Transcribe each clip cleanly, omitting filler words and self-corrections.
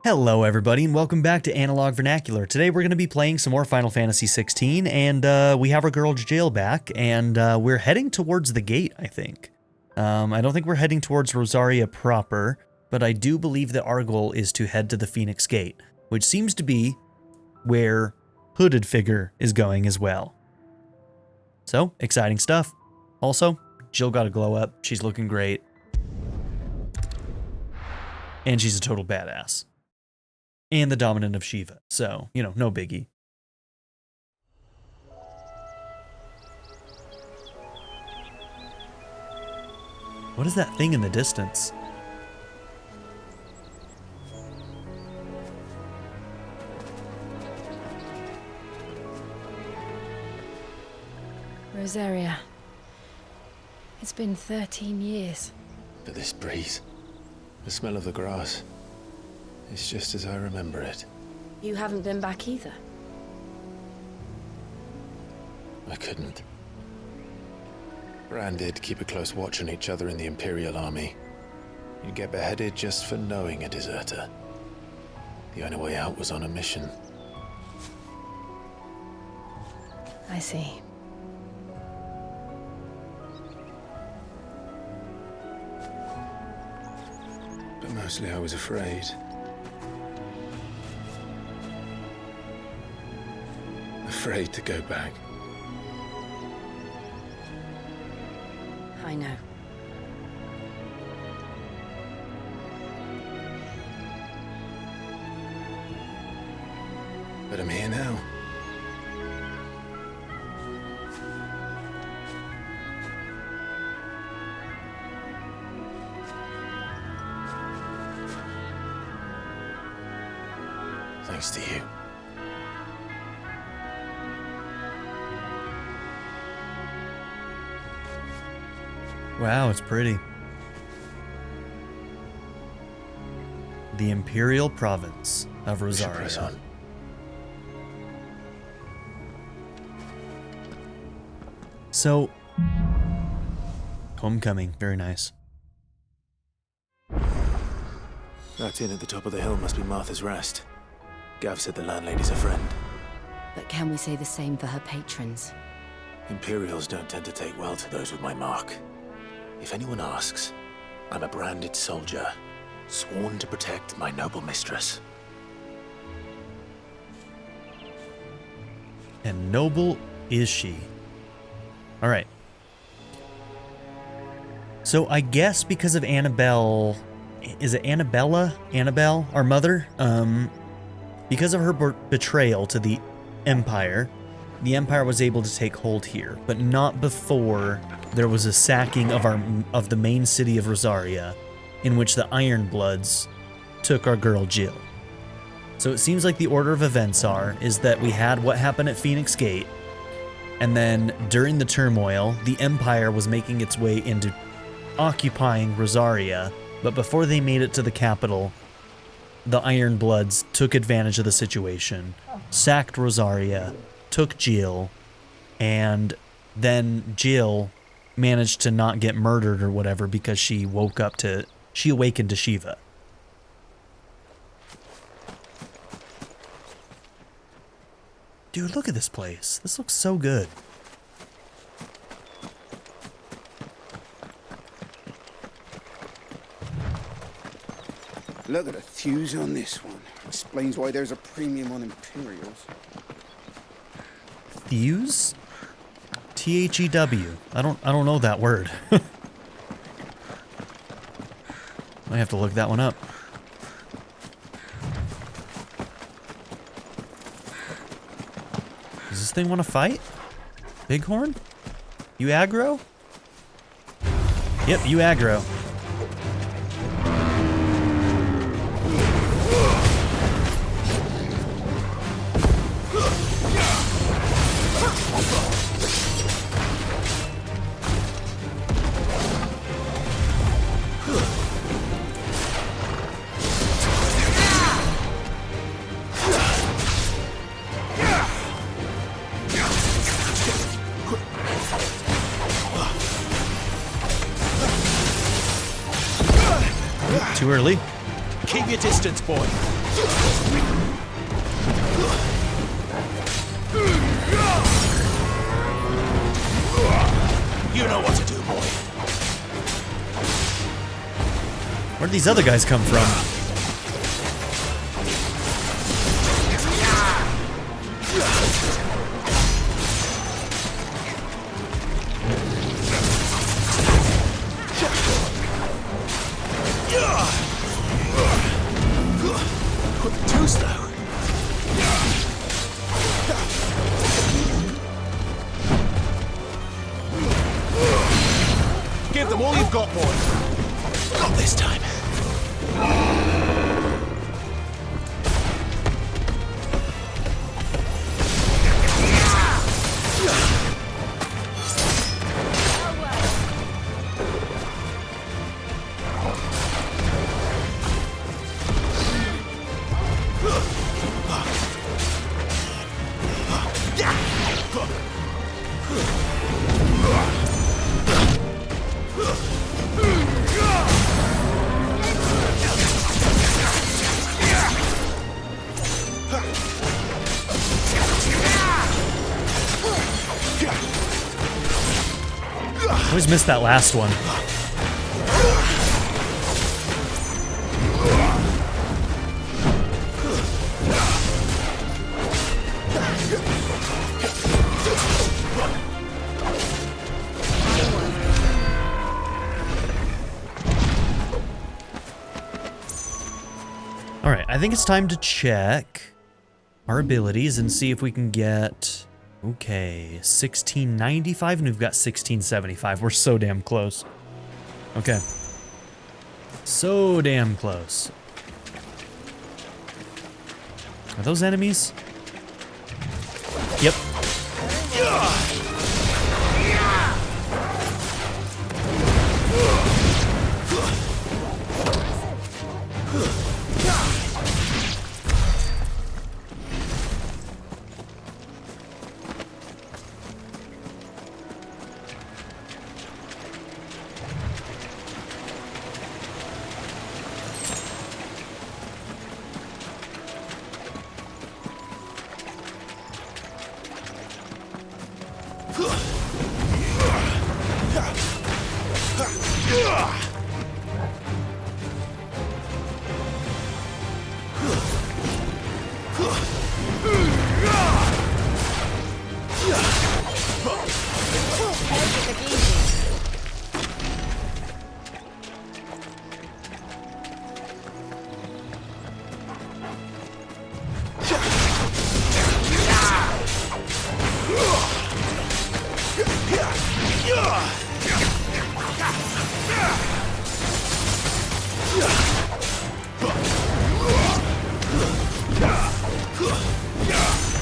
Hello everybody and welcome back to Analog Vernacular. Today we're going to be playing some more Final Fantasy XVI and we have our girl Jill back and we're heading towards the gate, I think. I don't think we're heading towards Rosaria proper, but I do believe that our goal is to head to the Phoenix Gate, which seems to be where Hooded Figure is going as well. So, exciting stuff. Also, Jill got a glow up, she's looking great. And she's a total badass. And the dominant of Shiva, so, you know, no biggie. What is that thing in the distance? Rosaria. It's been 13 years. But this breeze, the smell of the grass, it's just as I remember it. You haven't been back either. I couldn't. Bran did keep a close watch on each other in the Imperial Army. You'd get beheaded just for knowing a deserter. The only way out was on a mission. I see. But mostly I was afraid. Afraid to go back. I know. But I'm here now. Thanks to you. Wow, it's pretty. The Imperial Province of Rosaria. Press on. So, homecoming, very nice. That inn at the top of the hill must be Martha's Rest. Gav said the landlady's a friend. But can we say the same for her patrons? Imperials don't tend to take well to those with my mark. If anyone asks, I'm a branded soldier, sworn to protect my noble mistress. And noble is she. Alright. So I guess because of Annabelle... Is it Annabella? Annabelle? Our mother? Because of her betrayal to the Empire was able to take hold here, but not before there was a sacking of the main city of Rosaria, in which the Ironbloods took our girl Jill. So it seems like the order of events is that we had what happened at Phoenix Gate, and then during the turmoil, the Empire was making its way into occupying Rosaria, but before they made it to the capital, the Ironbloods took advantage of the situation, sacked Rosaria, took Jill, and then Jill managed to not get murdered or whatever because she awakened to Shiva. Dude, look at this place. This looks so good. Look at the thews on this one. Explains why there's a premium on Imperials. Thews? T-H-E-W. I don't know that word. I have to look that one up. Does this thing want to fight? Bighorn? You aggro? Yep, you aggro. Too early. Keep your distance, boy. You know what to do, boy. Where'd these other guys come from? Too slow. Give them all you've got, boy. Not this time. I always missed that last one. All right, I think it's time to check our abilities and see if we can get... Okay, 1695, and we've got 1675. We're so damn close. Okay. So damn close. Are those enemies? Yep.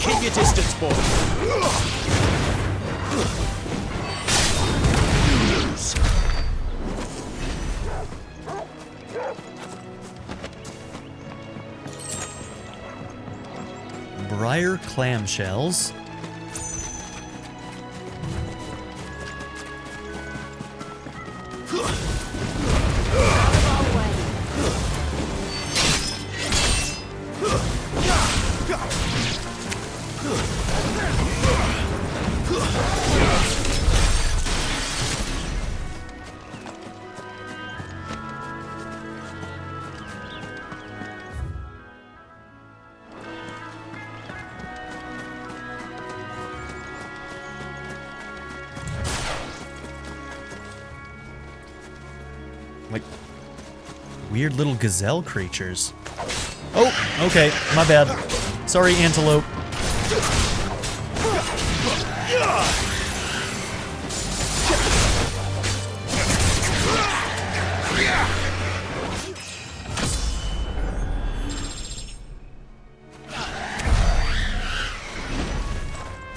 Keep your distance, boy. Briar clamshells. Like weird little gazelle creatures. Oh, okay, my bad. Sorry, antelope.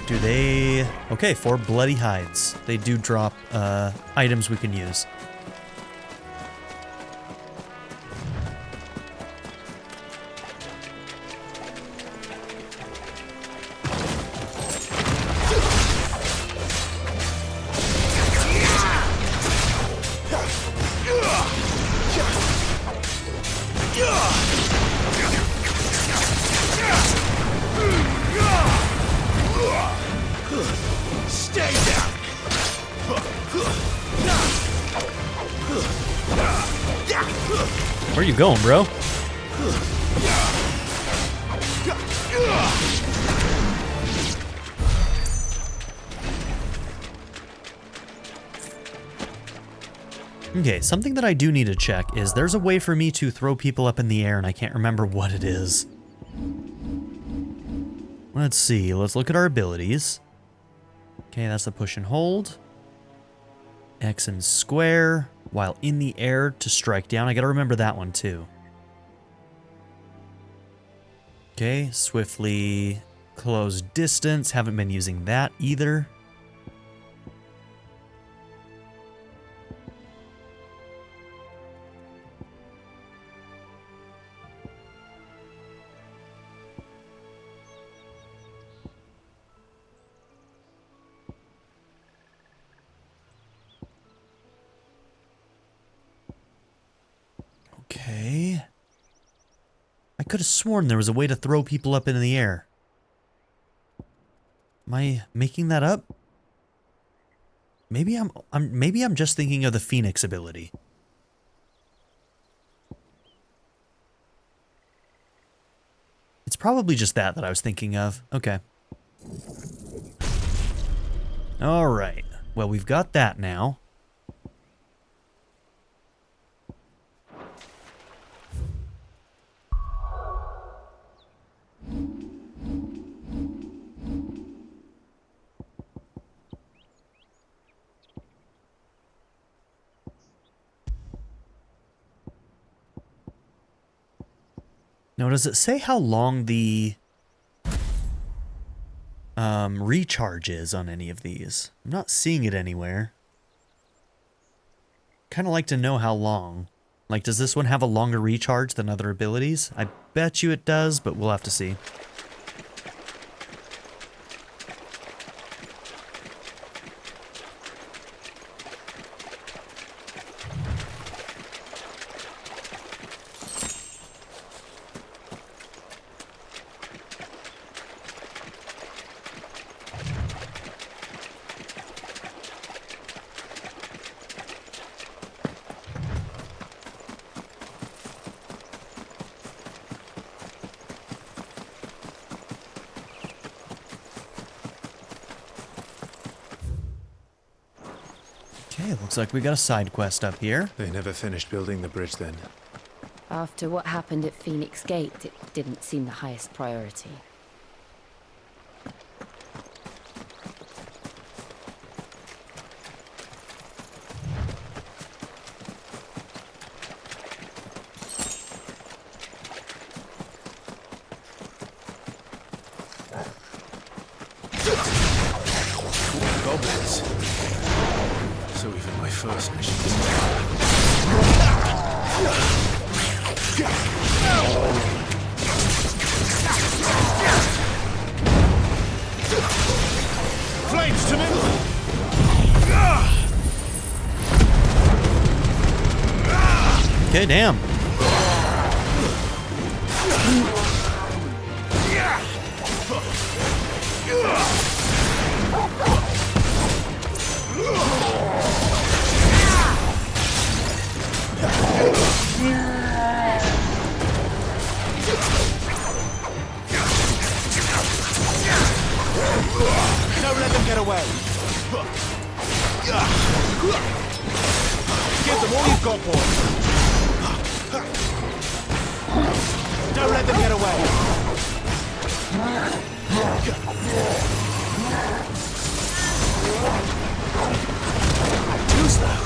Do they... Okay, 4 bloody hides. They do drop items we can use. Where you going, bro? Okay, something that I do need to check is there's a way for me to throw people up in the air and I can't remember what it is. Let's see, let's look at our abilities. Okay, that's the push and hold. X and square while in the air to strike down. I gotta remember that one too. Okay, swiftly close distance. Haven't been using that either. Okay. I could have sworn there was a way to throw people up in the air. Am I making that up? Maybe I'm just thinking of the Phoenix ability. It's probably just that I was thinking of. Okay. All right. Well, we've got that now. Now, does it say how long the recharge is on any of these? I'm not seeing it anywhere. Kind of like to know how long. Like, does this one have a longer recharge than other abilities? I bet you it does, but we'll have to see. Okay, looks like we got a side quest up here. They never finished building the bridge then. After what happened at Phoenix Gate, it didn't seem the highest priority. Goblins. So even my first mission. Flames to me! Okay, damn. Don't let them get away! Give them all you've got, boy! Don't let them get away! Too slow!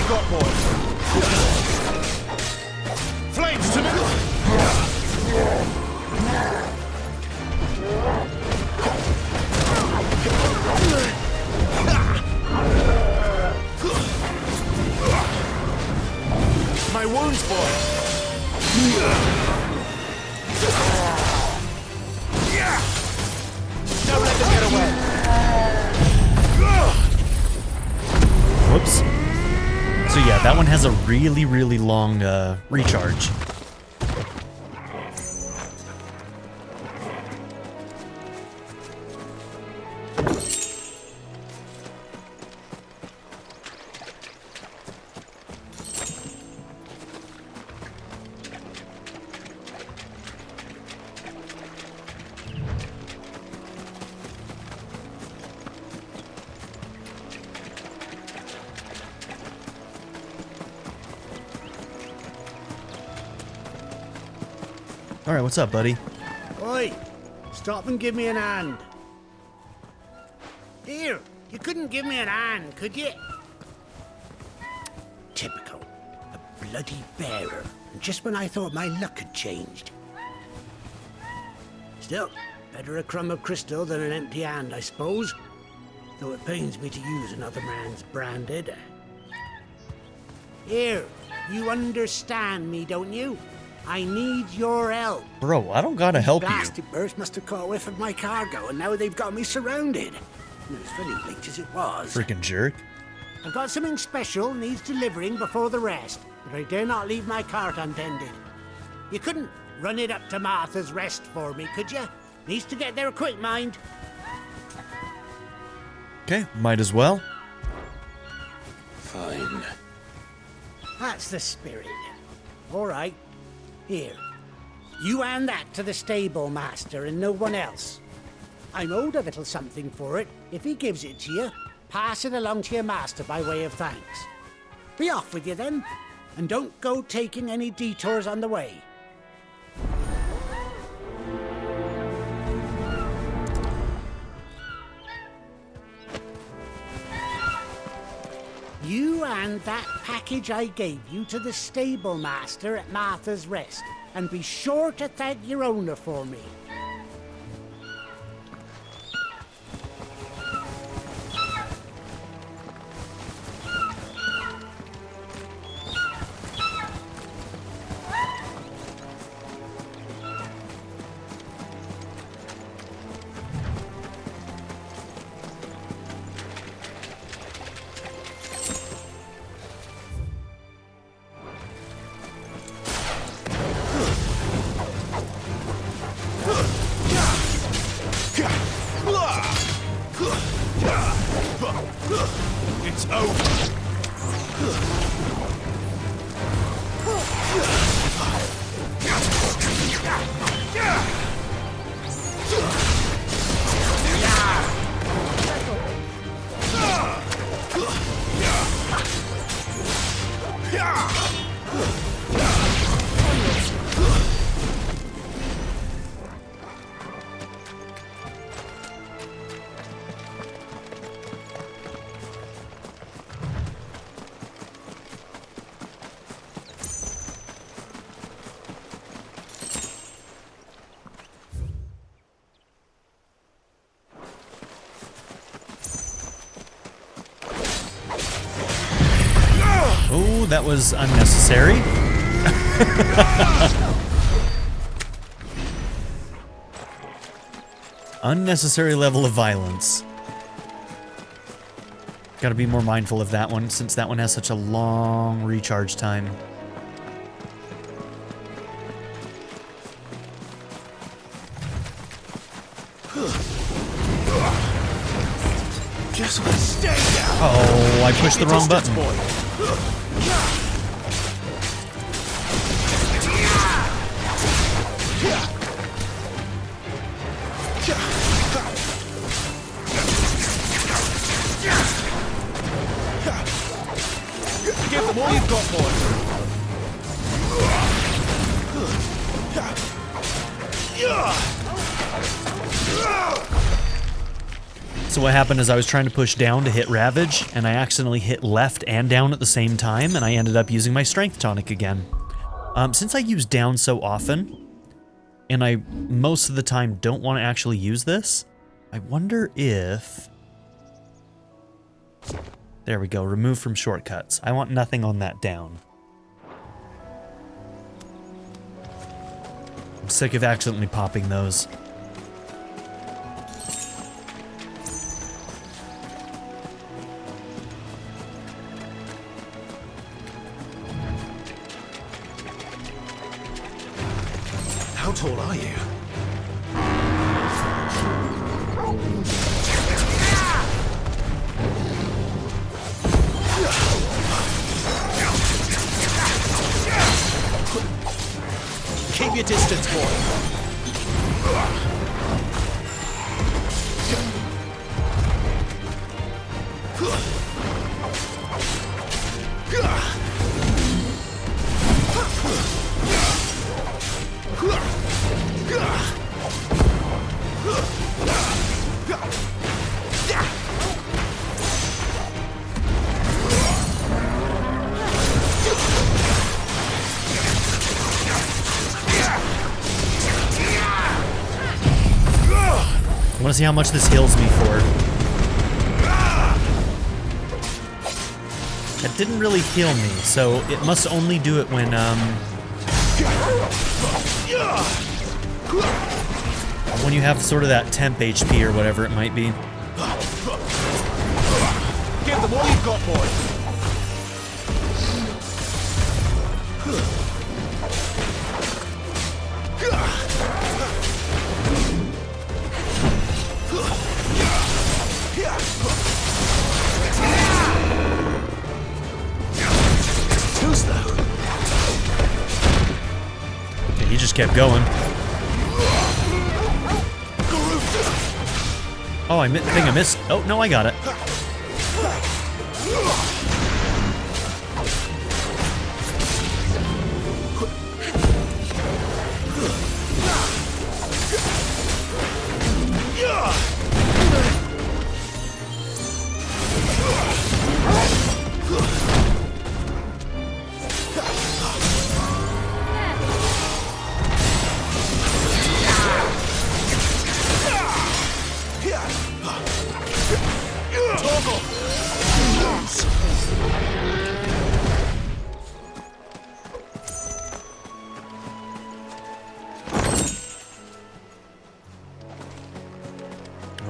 got, boy? Flames to me! My wounds, boy! Don't let them get away! Whoops. So yeah, that one has a really, really long recharge. Alright, what's up, buddy? Oi! Stop and give me an hand. Here, you couldn't give me an hand, could you? Typical. A bloody bearer. Just when I thought my luck had changed. Still, better a crumb of crystal than an empty hand, I suppose. Though it pains me to use another man's branded. Here, you understand me, don't you? I need your help. Bro, I don't gotta help you. Blasted birds must have caught a whiff of my cargo, and now they've got me surrounded. And as funny late as it was. Freaking jerk. I've got something special needs delivering before the rest, but I dare not leave my cart untended. You couldn't run it up to Martha's Rest for me, could you? Needs to get there quick, mind. Okay, might as well. Fine. That's the spirit. All right. Here. You hand that to the stable master and no one else. I'm owed a little something for it. If he gives it to you, pass it along to your master by way of thanks. Be off with you then, and don't go taking any detours on the way. You hand that package I gave you to the stable master at Martha's Rest, and be sure to thank your owner for me. It's over. Oh, that was unnecessary. Unnecessary level of violence. Gotta be more mindful of that one, since that one has such a long recharge time. Just stay down. Oh, I pushed the wrong button. Give them all you've got, boy. So what happened is I was trying to push down to hit Ravage, and I accidentally hit left and down at the same time, and I ended up using my Strength Tonic again. Since I use down so often, and I most of the time don't want to actually use this, I wonder if... There we go, remove from shortcuts. I want nothing on that down. I'm sick of accidentally popping those. How tall are you? Keep your distance, boy. I want to see how much this heals me for. That didn't really heal me, so it must only do it when you have sort of that temp HP or whatever it might be. Give them all you've got, boy. Too slow. Yeah, he just kept going. Oh, I think I missed. Oh, no, I got it.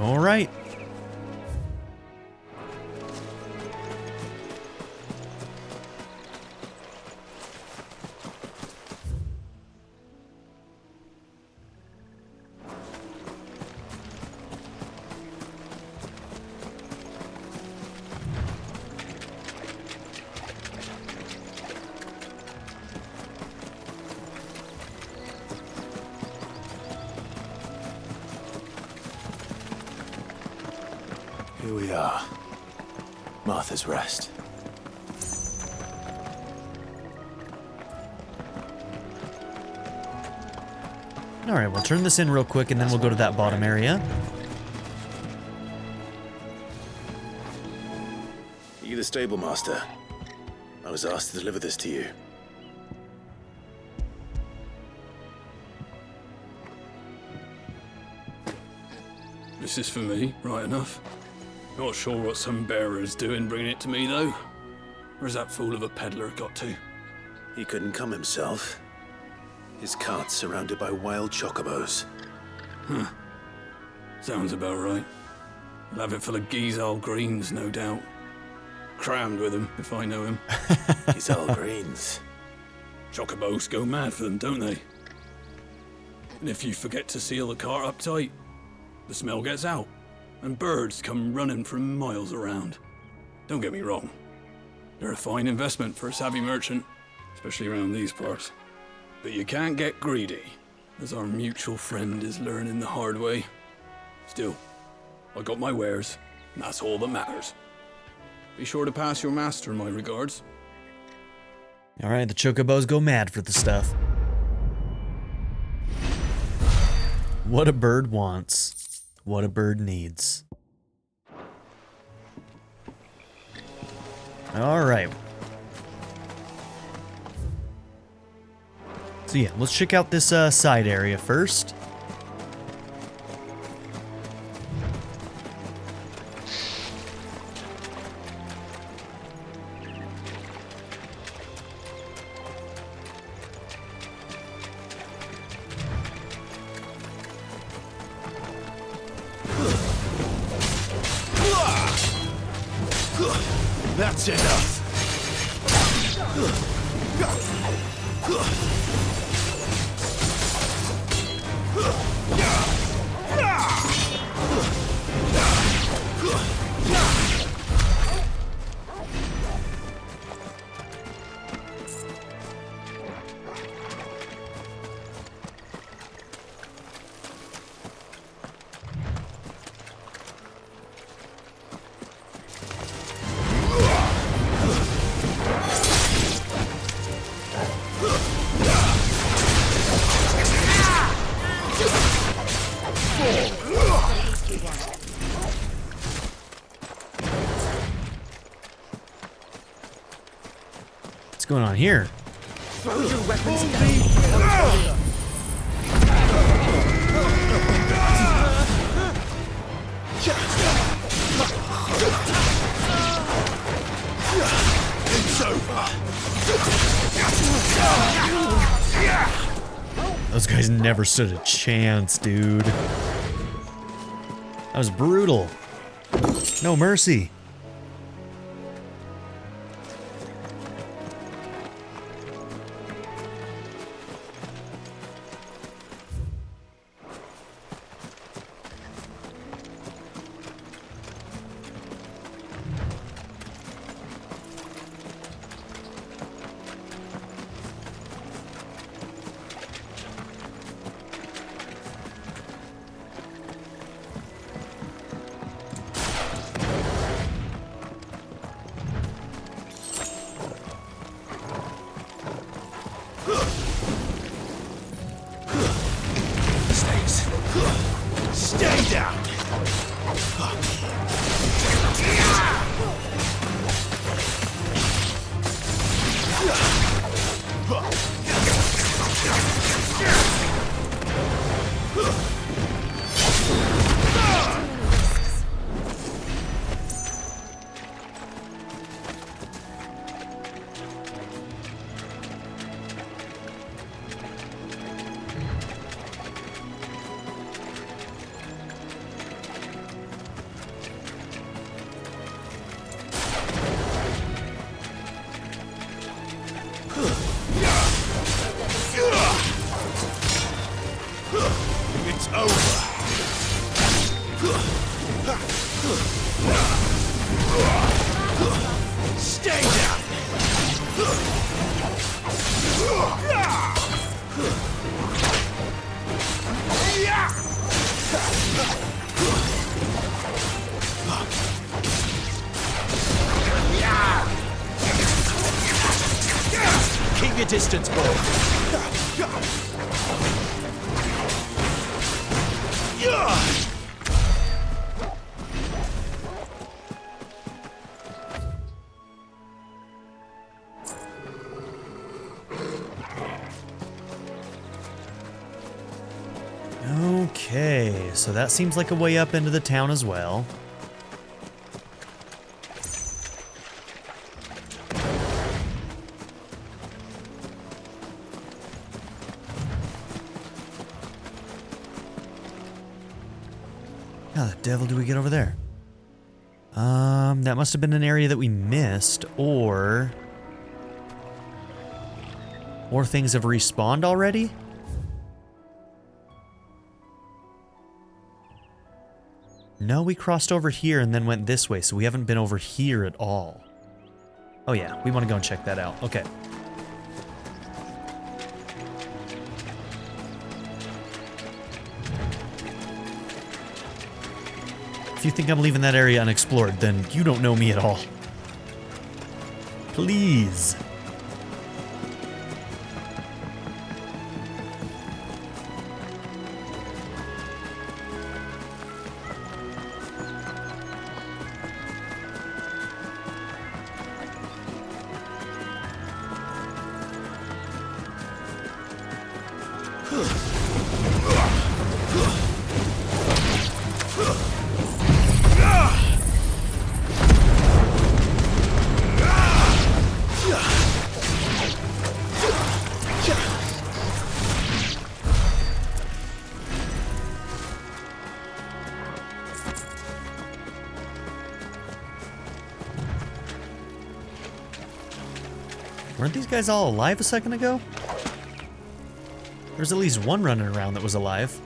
All right. Here we are. Martha's Rest. All right, we'll turn this in real quick and then we'll go to that bottom area. Are you the stable master? I was asked to deliver this to you. This is for me, right enough. Not sure what some bearer's doing bringing it to me, though. Where's that fool of a peddler got to? He couldn't come himself. His cart's surrounded by wild chocobos. Huh. Sounds about right. He'll have it full of Gizal greens, no doubt. Crammed with them, if I know him. Gizal greens. Chocobos go mad for them, don't they? And if you forget to seal the cart up tight, the smell gets out, and birds come running from miles around. Don't get me wrong. They're a fine investment for a savvy merchant, especially around these parts. But you can't get greedy, as our mutual friend is learning the hard way. Still, I got my wares, and that's all that matters. Be sure to pass your master my regards. All right, the chocobos go mad for the stuff. What a bird wants, what a bird needs. All right. So yeah, let's check out this side area first. That's enough. What's going on here? It's over. Those guys never stood a chance, dude. That was brutal. No mercy. Stay down. It's over. Stay down. Keep your distance, boy. Okay, so that seems like a way up into the town as well. How the devil do we get over there? That must have been an area that we missed, or things have respawned already? No, we crossed over here and then went this way, so we haven't been over here at all. Oh yeah, we want to go and check that out. Okay. If you think I'm leaving that area unexplored, then you don't know me at all. Please. Weren't these guys all alive a second ago? There's at least one running around that was alive.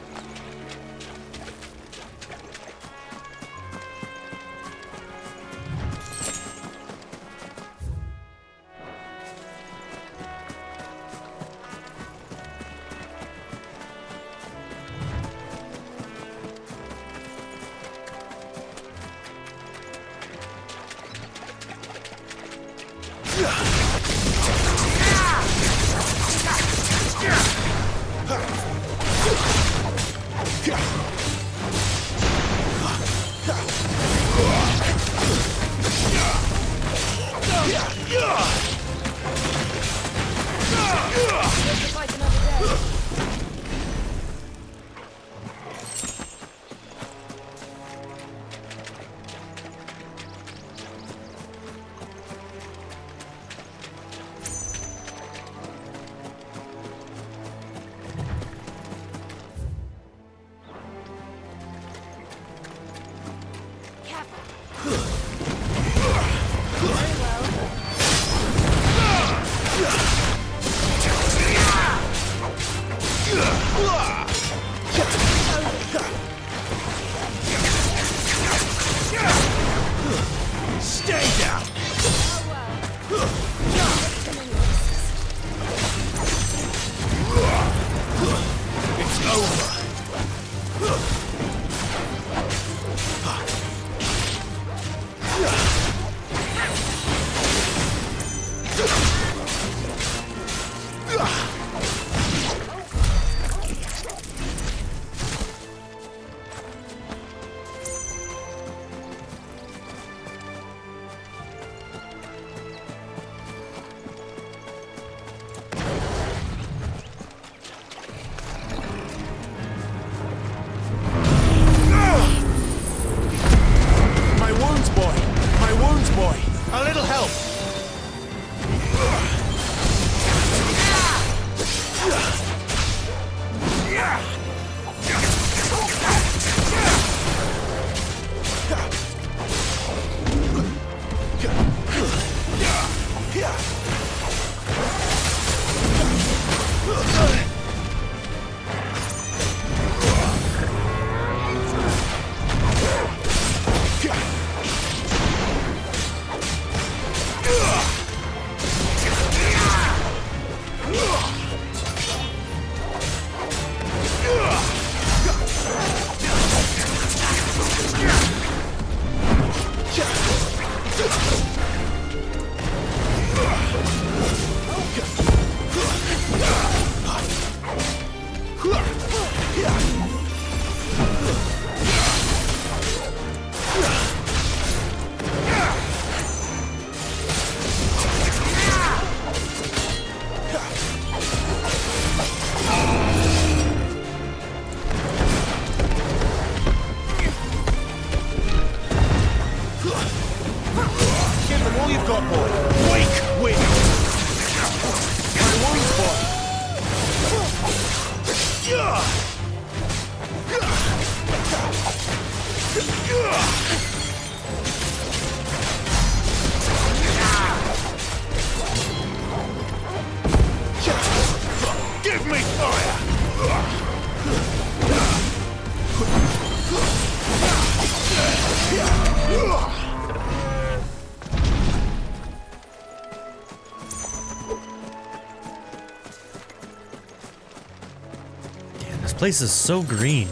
This place is so green.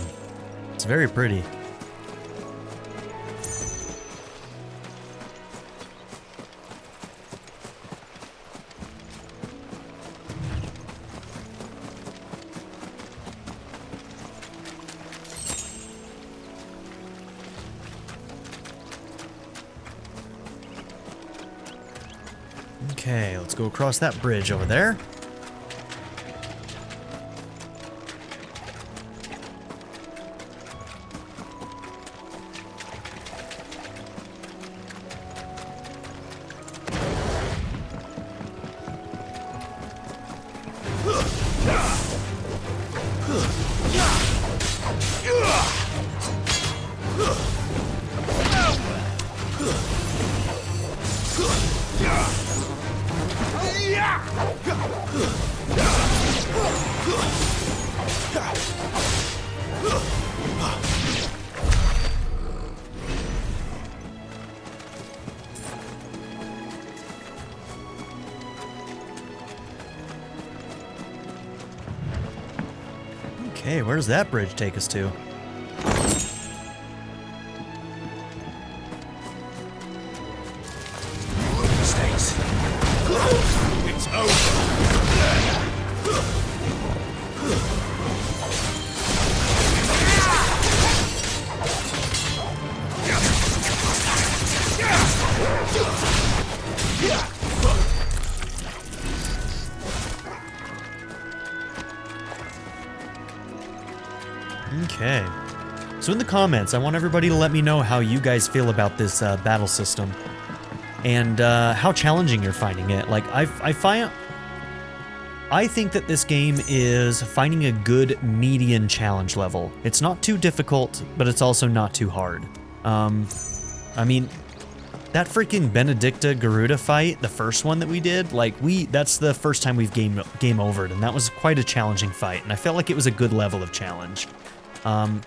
It's very pretty. Okay, let's go across that bridge over there. Okay, where does that bridge take us to? Stays. It's over. Okay. So in the comments, I want everybody to let me know how you guys feel about this battle system. And how challenging you're finding it. Like, I think that this game is finding a good median challenge level. It's not too difficult, but it's also not too hard. I mean, that freaking Benedicta Garuda fight, the first one that we did, like, that's the first time we've game overed, and that was quite a challenging fight, and I felt like it was a good level of challenge.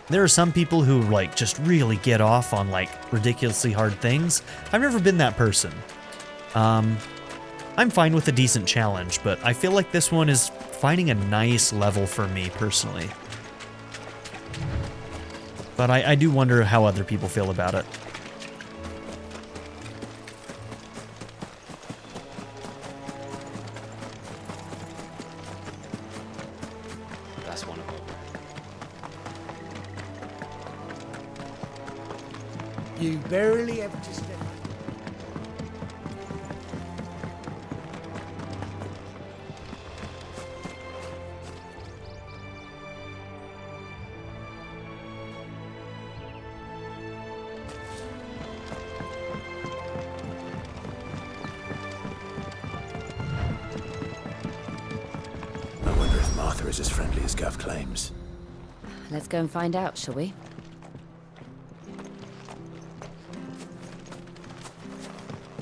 There are some people who, like, just really get off on, like, ridiculously hard things. I've never been that person. I'm fine with a decent challenge, but I feel like this one is finding a nice level for me, personally. But I do wonder how other people feel about it. That's one of them. You barely ever just step. I wonder if Martha is as friendly as Gav claims. Let's go and find out, shall we?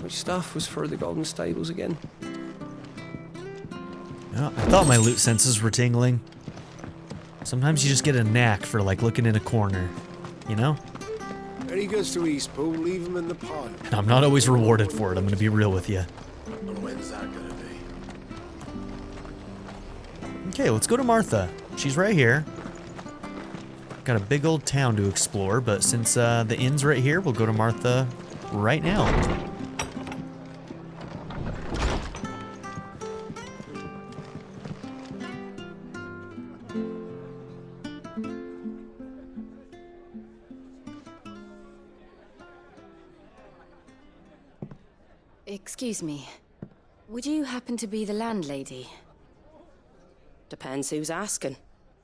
Which stuff was for the Golden Stables again? Yeah, I thought my loot senses were tingling. Sometimes you just get a knack for, like, looking in a corner, you know? When he goes to Eastpool, leave him in the pile. And I'm not always rewarded for it, I'm gonna be real with you. And when's that gonna be? Okay, let's go to Martha. She's right here. Got a big old town to explore, but since the inn's right here, we'll go to Martha right now. Excuse me. Would you happen to be the landlady? Depends who's asking,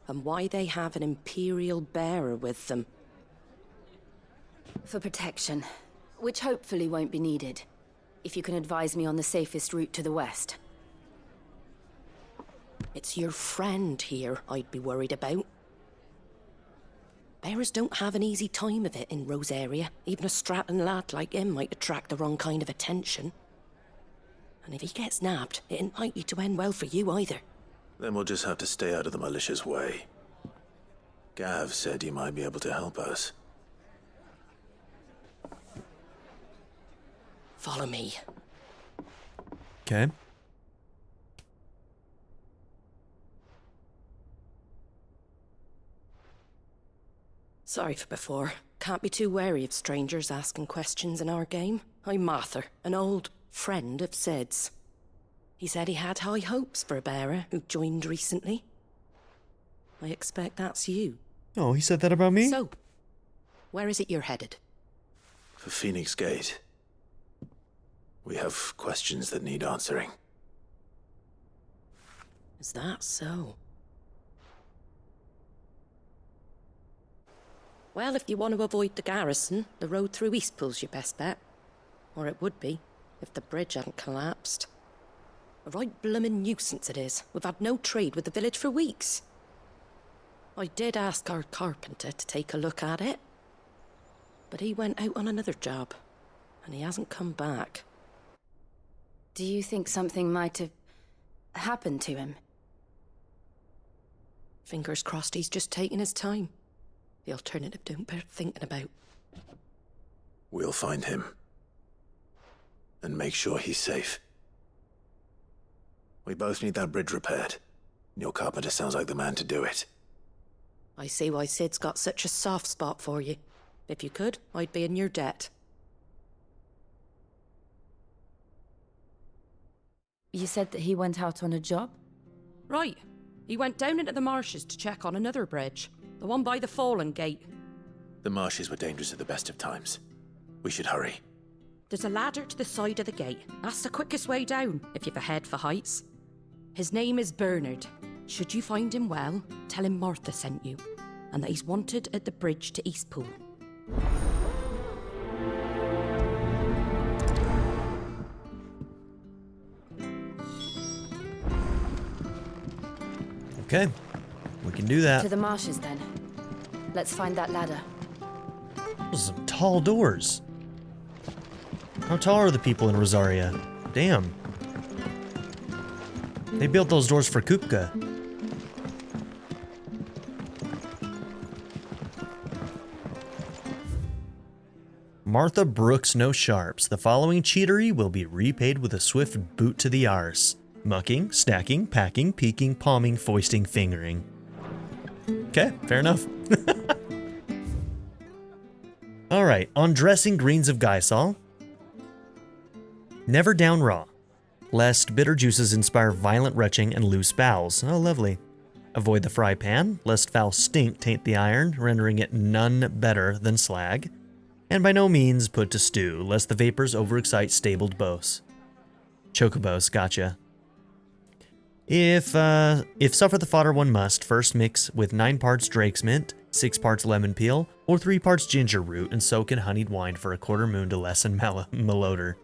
and why they have an Imperial bearer with them. For protection, which hopefully won't be needed. If you can advise me on the safest route to the west. It's your friend here I'd be worried about. Bearers don't have an easy time of it in Rosaria. Even a Stratton lad like him might attract the wrong kind of attention. And if he gets nabbed, it ain't likely to end well for you either. Then we'll just have to stay out of the malicious way. Gav said he might be able to help us. Follow me. Okay. Sorry for before. Can't be too wary of strangers asking questions in our game. I'm Martha, an old friend of Sid's. He said he had high hopes for a bearer who joined recently. I expect that's you. Oh, he said that about me? So, where is it you're headed? For Phoenix Gate. We have questions that need answering. Is that so? Well, if you want to avoid the garrison, the road through Eastpool's your best bet. Or it would be, if the bridge hadn't collapsed. A right bloomin' nuisance it is. We've had no trade with the village for weeks. I did ask our carpenter to take a look at it. But he went out on another job, and he hasn't come back. Do you think something might have happened to him? Fingers crossed he's just taking his time. The alternative don't bear thinking about. We'll find him. And make sure he's safe. We both need that bridge repaired. Your carpenter sounds like the man to do it. I see why Sid's got such a soft spot for you. If you could, I'd be in your debt. You said that he went out on a job? Right. He went down into the marshes to check on another bridge. The one by the Fallen Gate. The marshes were dangerous at the best of times. We should hurry. There's a ladder to the side of the gate. That's the quickest way down, if you've a head for heights. His name is Bernard. Should you find him well, tell him Martha sent you, and that he's wanted at the bridge to Eastpool. Okay, we can do that. To the marshes, then. Let's find that ladder. Those are some tall doors. How tall are the people in Rosaria? Damn. They built those doors for Kupka. Martha brooks no sharps. The following cheatery will be repaid with a swift boot to the arse. Mucking, stacking, packing, peeking, palming, foisting, fingering. Okay, fair enough. Alright, on dressing greens of Gysol. Never down raw, lest bitter juices inspire violent retching and loose bowels. Oh, lovely. Avoid the fry pan, lest foul stink taint the iron, rendering it none better than slag. And by no means put to stew, lest the vapors overexcite stabled bows. Chocobos, gotcha. If suffer the fodder one must, first mix with 9 parts Drake's mint, 6 parts lemon peel, or 3 parts ginger root, and soak in honeyed wine for a quarter moon to lessen malodor.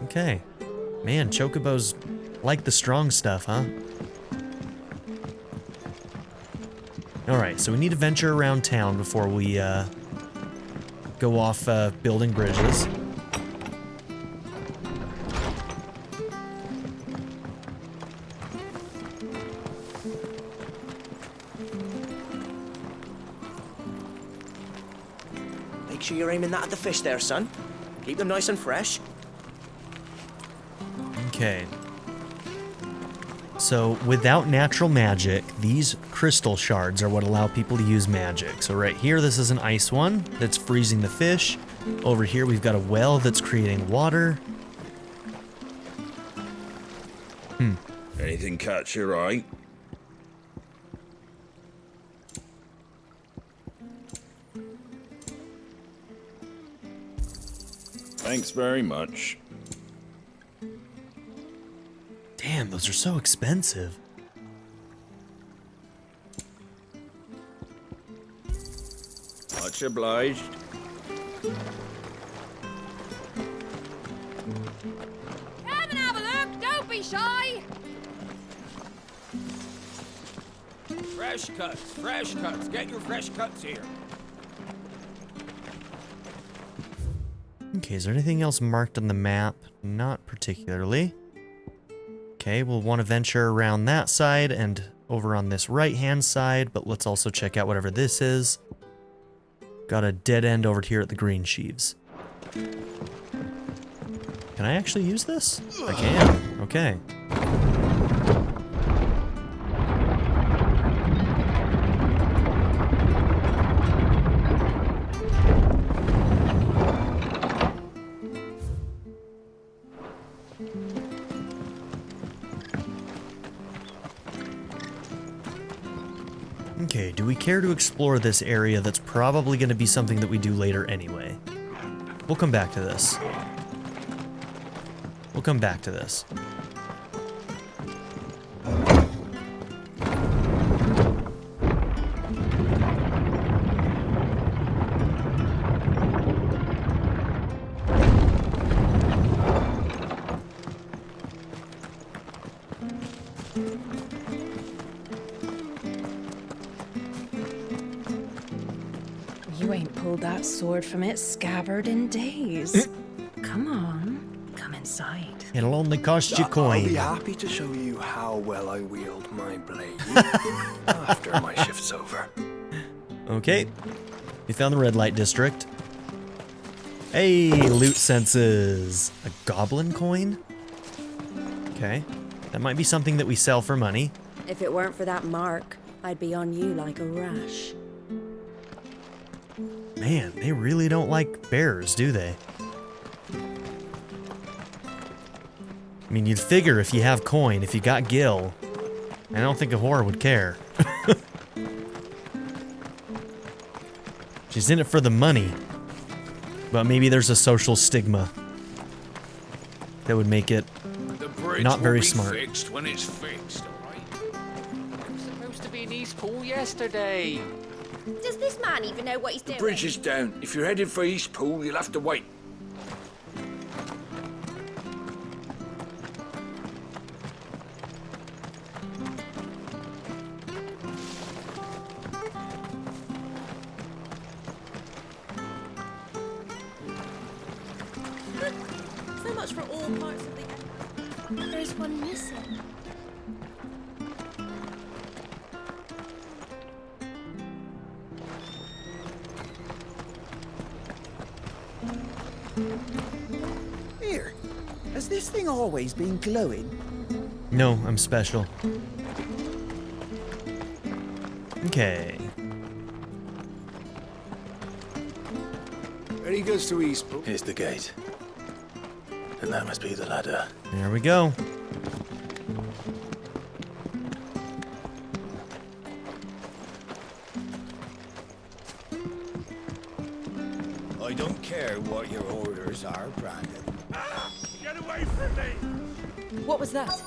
Okay. Man, Chocobos like the strong stuff, huh? Alright, so we need to venture around town before we go off building bridges. Make sure you're aiming that at the fish there, son. Keep them nice and fresh. Okay. So, without natural magic, these crystal shards are what allow people to use magic. So right here, this is an ice one that's freezing the fish. Over here, we've got a well that's creating water. Anything catch your eye? Thanks very much. Damn, those are so expensive. Much obliged. Come and have a look, don't be shy! Fresh cuts, get your fresh cuts here. Okay, is there anything else marked on the map? Not particularly. Okay, we'll want to venture around that side and over on this right-hand side, but let's also check out whatever this is. Got a dead end over here at the green sheaves. Can I actually use this? I can. Okay. Okay, do we care to explore this area that's probably going to be something that we do later anyway? We'll come back to this. We'll come back to this. You ain't pulled that sword from its scabbard in days. Come on, come inside. It'll only cost you I'll coin. be happy to show you how well I wield my blade after my shift's over. Okay. We found the red light district. Hey, loot senses. A goblin coin? Okay. That might be something that we sell for money. If it weren't for that mark, I'd be on you like a rash. Man, they really don't like bears, do they? I mean, you'd figure if you have coin, if you got gil, I don't think a whore would care. She's in it for the money. But maybe there's a social stigma that would make it not very smart. Fixed when it's fixed, all right? It was supposed to be in East Pool yesterday. Does this man even know what he's doing? The bridge is down. If you're headed for East Pool, you'll have to wait. So much for all parts of the... There's one missing. Here, has this thing always been glowing? No, I'm special. Okay. Ready goes to East Pool. Here's the gate. And that must be the ladder. There we go. I don't care what your orders are, Brandon. Get away from me! What was that?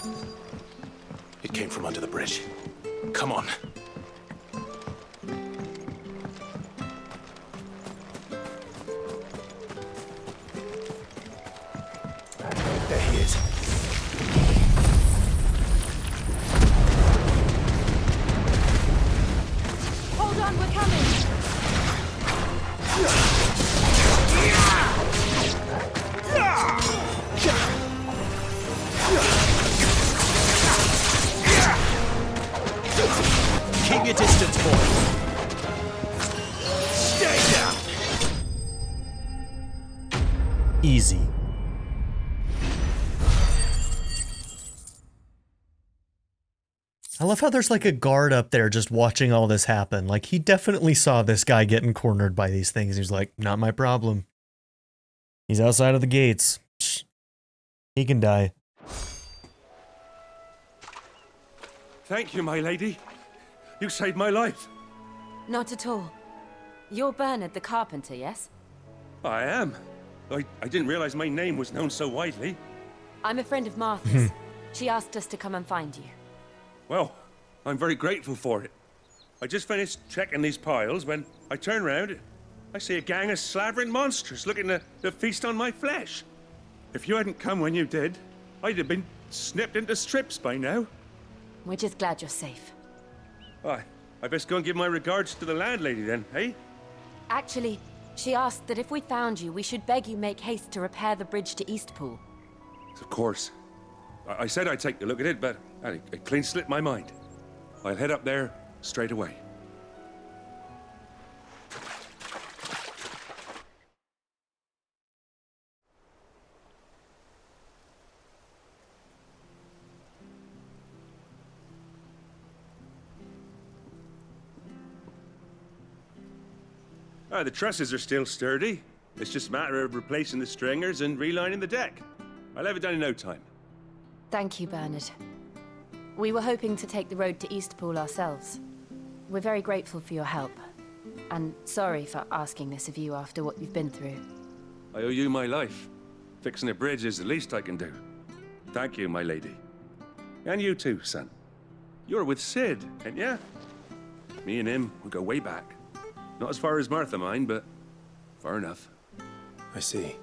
It came from under the bridge. Come on. There he is. Hold on, we're coming! Keep your distance, boys. Stay down. Easy. I love how there's like a guard up there just watching all this happen. Like, he definitely saw this guy getting cornered by these things. He's like, not my problem. He's outside of the gates. Shh. He can die. Thank you, my lady. You saved my life. Not at all. You're Bernard the carpenter, yes? I am. I didn't realize my name was known so widely. I'm a friend of Martha's. She asked us to come and find you. Well, I'm very grateful for it. I just finished checking these piles when I turn around. I see a gang of slavering monsters looking to feast on my flesh. If you hadn't come when you did, I'd have been snipped into strips by now. We're just glad you're safe. I best go and give my regards to the landlady then, eh? Actually, she asked that if we found you, we should beg you make haste to repair the bridge to Eastpool. Of course. I said I'd take a look at it, but it clean slipped my mind. I'll head up there straight away. The trusses are still sturdy. It's just a matter of replacing the stringers and relining the deck. I'll have it done in no time. Thank you, Bernard. We were hoping to take the road to Eastpool ourselves. We're very grateful for your help. And sorry for asking this of you after what you've been through. I owe you my life. Fixing a bridge is the least I can do. Thank you, my lady. And you too, son. You're with Sid, ain't ya? Me and him, we go way back. Not as far as Martha, mind, but far enough. I see.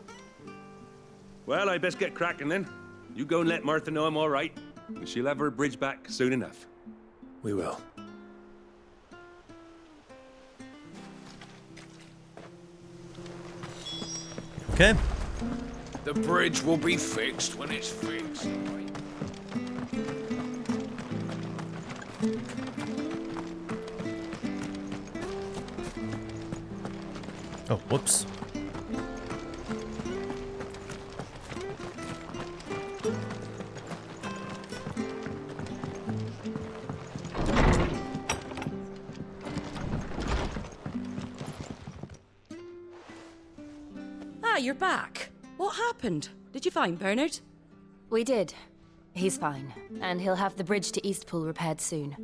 Well, I best get cracking then. You go and let Martha know I'm all right, and she'll have her bridge back soon enough. We will. Okay. The bridge will be fixed when it's fixed. Oh, whoops. Ah, you're back. What happened? Did you find Bernard? We did. He's fine, and he'll have the bridge to Eastpool repaired soon.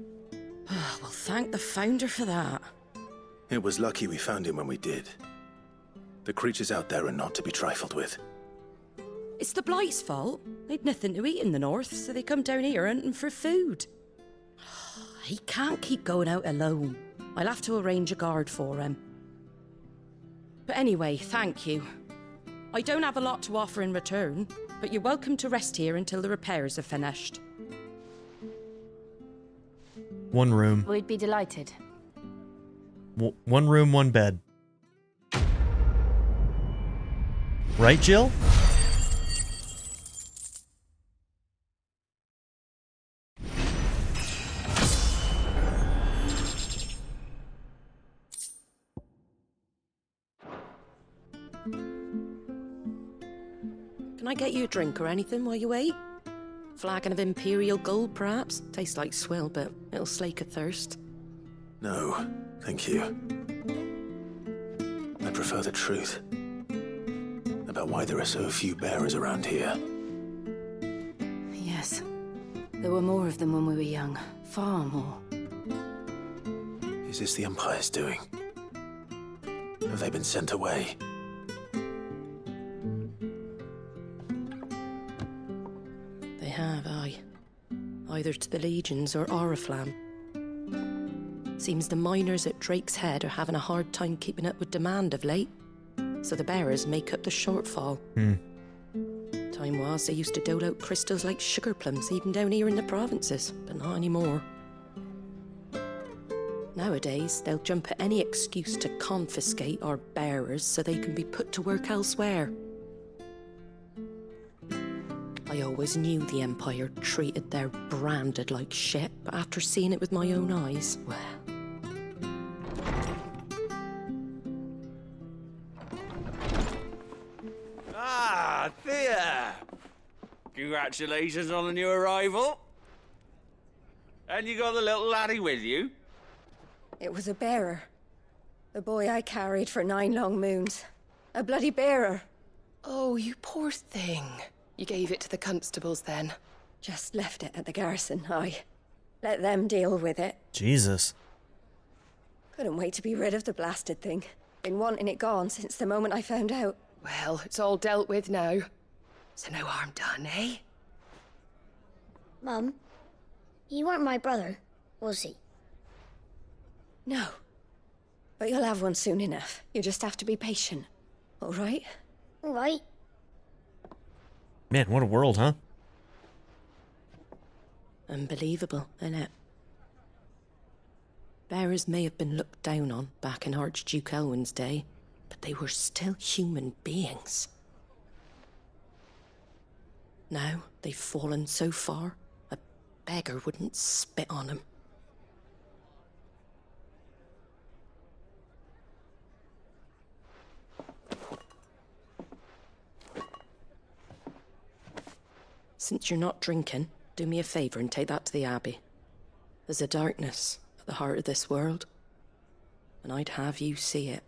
Well, thank the Founder for that. It was lucky we found him when we did. The creatures out there are not to be trifled with. It's the Blight's fault. They'd nothing to eat in the north, so they come down here hunting for food. He can't keep going out alone. I'll have to arrange a guard for him. But anyway, thank you. I don't have a lot to offer in return, but you're welcome to rest here until the repairs are finished. One room. We'd be delighted. One room, one bed. Right, Jill? Can I get you a drink or anything while you wait? Flagon of Imperial Gold, perhaps? Tastes like swill, but it'll slake a thirst. No, thank you. I prefer the truth about why there are so few bearers around here. Yes. There were more of them when we were young. Far more. Is this the Empire's doing? Have they been sent away? They have, aye. Either to the Legions or Oriflamme. Seems the miners at Drake's Head are having a hard time keeping up with demand of late, so the bearers make up the shortfall. Time was they used to dole out crystals like sugar plums even down here in the provinces, but not anymore. Nowadays, they'll jump at any excuse to confiscate our bearers so they can be put to work elsewhere. I always knew the Empire treated their branded like shit, but after seeing it with my own eyes, well... Ah, Thea! Congratulations on the new arrival. And you got the little laddie with you? It was a bearer. The boy I carried for 9 long moons. A bloody bearer. Oh, you poor thing. You gave it to the constables then? Just left it at the garrison, aye. Let them deal with it. Jesus. Couldn't wait to be rid of the blasted thing. Been wanting it gone since the moment I found out. Well, it's all dealt with now. So no harm done, eh? Mum, you weren't my brother, was he? No. But you'll have one soon enough. You just have to be patient. All right? All right. Man, what a world, huh? Unbelievable, innit? Bearers may have been looked down on back in Archduke Elwin's day, but they were still human beings. Now they've fallen so far, a beggar wouldn't spit on them. Since you're not drinking, do me a favour and take that to the Abbey. There's a darkness at the heart of this world, and I'd have you see it.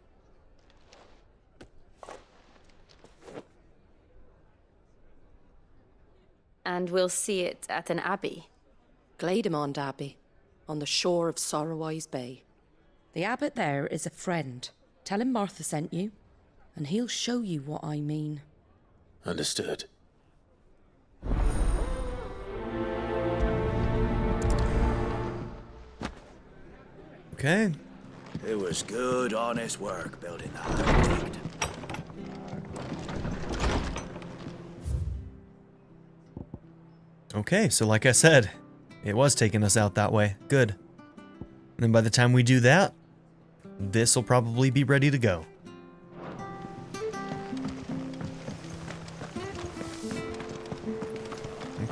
And we'll see it at an abbey? Glademond Abbey, on the shore of Sorrowise Bay. The abbot there is a friend. Tell him Martha sent you, and he'll show you what I mean. Understood. Okay. It was good, honest work building that artifact. Okay, so like I said, it was taking us out that way. Good. And then by the time we do that, this will probably be ready to go.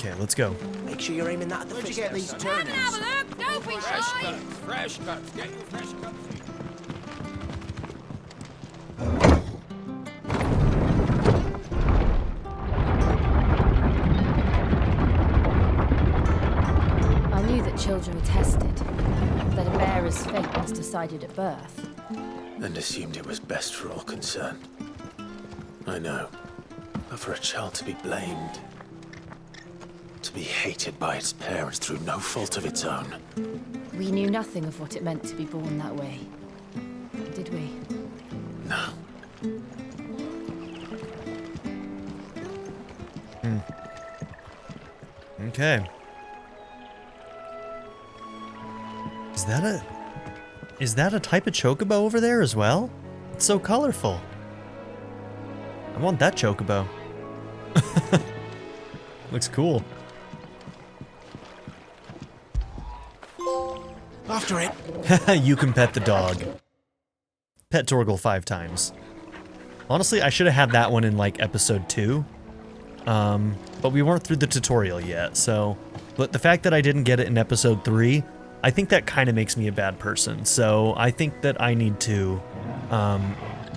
Okay, let's go. Make sure you're aiming that at the fish there, son. Come and have a look. Don't be shy. Fresh cuts. Get your fresh cuts. I knew that children were tested, that a bearer's fate was decided at birth. And assumed it was best for all concerned. I know. But for a child to be blamed, to be hated by its parents through no fault of its own. We knew nothing of what it meant to be born that way, did we? No. Okay. Is that a type of chocobo over there as well? It's so colorful. I want that chocobo. Looks cool. After it. You can pet the dog. Pet Torgal 5 times. Honestly, I should have had that one in like episode 2. But we weren't through the tutorial yet, so... But the fact that I didn't get it in episode 3, I think that kind of makes me a bad person. So I think that I need to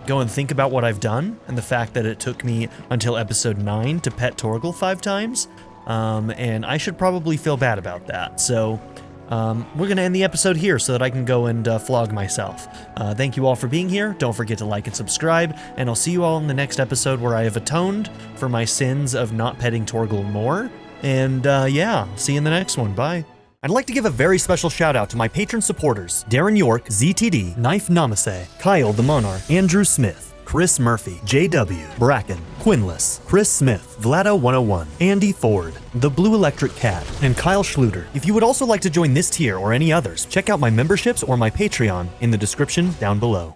go and think about what I've done, and the fact that it took me until episode 9 to pet Torgal 5 times. And I should probably feel bad about that. So we're going to end the episode here so that I can go and flog myself. Thank you all for being here. Don't forget to like and subscribe, and I'll see you all in the next episode where I have atoned for my sins of not petting Torgal more. And yeah, see you in the next one. Bye. I'd like to give a very special shout out to my patron supporters, Darren York, ZTD, Knife Namaste, Kyle the Monarch, Andrew Smith, Chris Murphy, JW, Bracken, Quinless, Chris Smith, Vlado101, Andy Ford, The Blue Electric Cat, and Kyle Schluter. If you would also like to join this tier or any others, check out my memberships or my Patreon in the description down below.